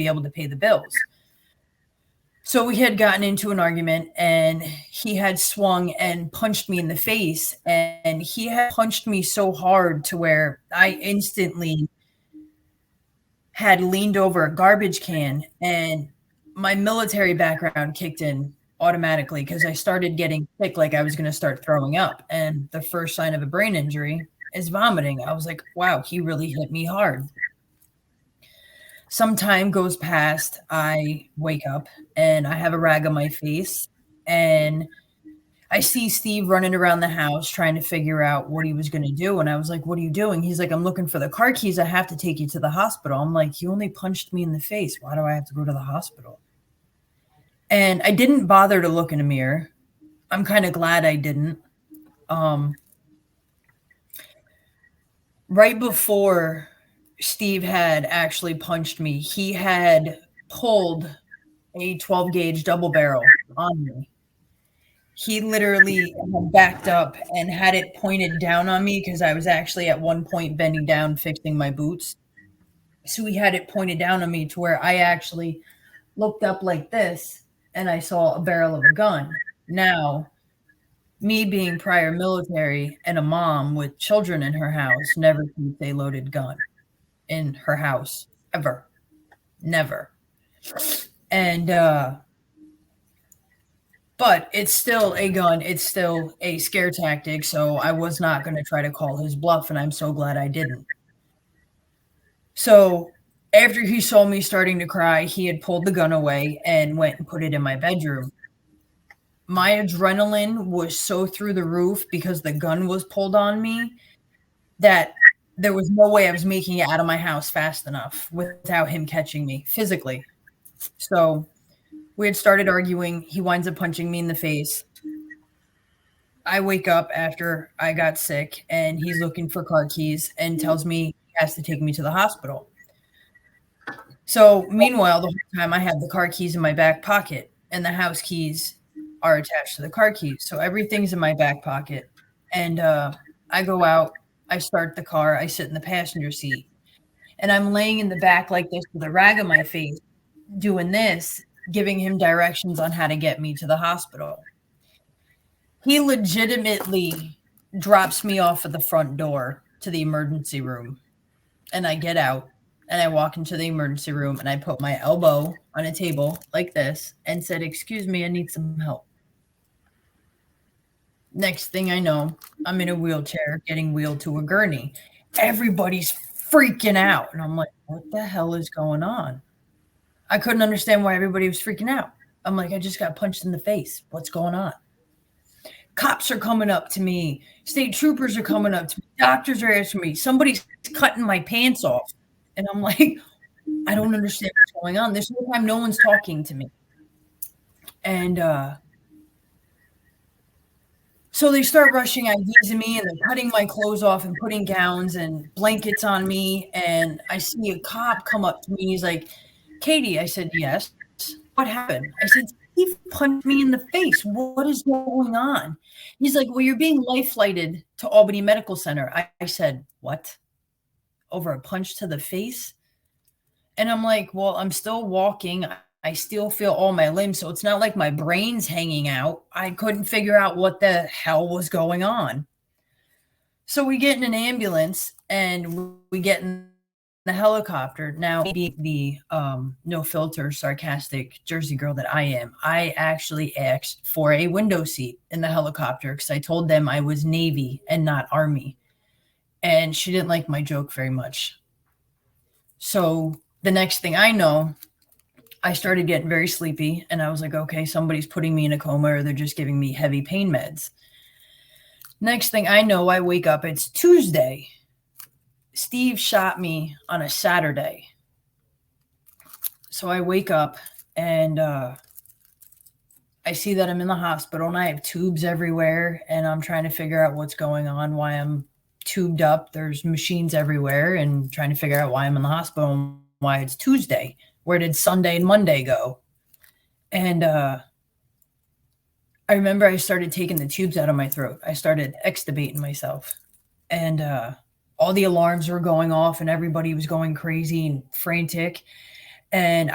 be able to pay the bills. So we had gotten into an argument, and he had swung and punched me in the face, and he had punched me so hard to where I instantly had leaned over a garbage can, and my military background kicked in automatically because I started getting sick, like I was going to start throwing up. And the first sign of a brain injury is vomiting. I was like, wow, he really hit me hard. Some time goes past, I wake up and I have a rag on my face, and I see Steve running around the house trying to figure out what he was going to do. And I was like, what are you doing? He's like, I'm looking for the car keys. I have to take you to the hospital. I'm like, you only punched me in the face. Why do I have to go to the hospital? And I didn't bother to look in a mirror. I'm kind of glad I didn't. Right before Steve had actually punched me, he had pulled a 12 gauge double barrel on me. He literally had backed up and had it pointed down on me because I was actually at one point bending down fixing my boots. So he had it pointed down on me to where I actually looked up like this and I saw a barrel of a gun. Now, me being prior military and a mom with children in her house, never keeps a loaded gun in her house, ever. Never. And, but it's still a gun. It's still a scare tactic. So I was not going to try to call his bluff, and I'm so glad I didn't. So after he saw me starting to cry, he had pulled the gun away and went and put it in my bedroom. My adrenaline was so through the roof because the gun was pulled on me that there was no way I was making it out of my house fast enough without him catching me physically. So we had started arguing. He winds up punching me in the face. I wake up after I got sick, and he's looking for car keys and tells me he has to take me to the hospital. So meanwhile, the whole time I had the car keys in my back pocket, and the house keys are attached to the car keys. So everything's in my back pocket. And I go out, I start the car, I sit in the passenger seat, and I'm laying in the back like this with a rag on my face, doing this, giving him directions on how to get me to the hospital. He legitimately drops me off at the front door to the emergency room. And I get out and I walk into the emergency room and I put my elbow on a table like this and said, "Excuse me, I need some help." Next thing I know, I'm in a wheelchair getting wheeled to a gurney. Everybody's freaking out. And I'm like, what the hell is going on? I couldn't understand why everybody was freaking out. I'm like, I just got punched in the face. What's going on? Cops are coming up to me. State troopers are coming up to me. Doctors are asking me. Somebody's cutting my pants off. And I'm like, I don't understand what's going on. This whole time, no one's talking to me. And so they start rushing IVs in me, and they're cutting my clothes off and putting gowns and blankets on me. And I see a cop come up to me. He's like, "Katie," I said, "Yes." "What happened?" I said, "He punched me in the face. What is going on?" He's like, "Well, you're being life flighted to Albany Medical Center." I said, "What? Over a punch to the face?" And I'm like, well, I'm still walking. I still feel all my limbs. So it's not like my brain's hanging out. I couldn't figure out what the hell was going on. So we get in an ambulance and we get in the helicopter. Now, being the no filter, sarcastic Jersey girl that I am, I actually asked for a window seat in the helicopter because I told them I was Navy and not Army. And she didn't like my joke very much. So the next thing I know, I started getting very sleepy, and I was like, okay, somebody's putting me in a coma, or they're just giving me heavy pain meds. Next thing I know, I wake up. It's Tuesday. Steve shot me on a Saturday. So I wake up, and I see that I'm in the hospital, and I have tubes everywhere, and I'm trying to figure out what's going on, why I'm tubed up. There's machines everywhere, and trying to figure out why I'm in the hospital and why it's Tuesday. Where did Sunday and Monday go? And I remember I started taking the tubes out of my throat. I started extubating myself. And all the alarms were going off, and everybody was going crazy and frantic. And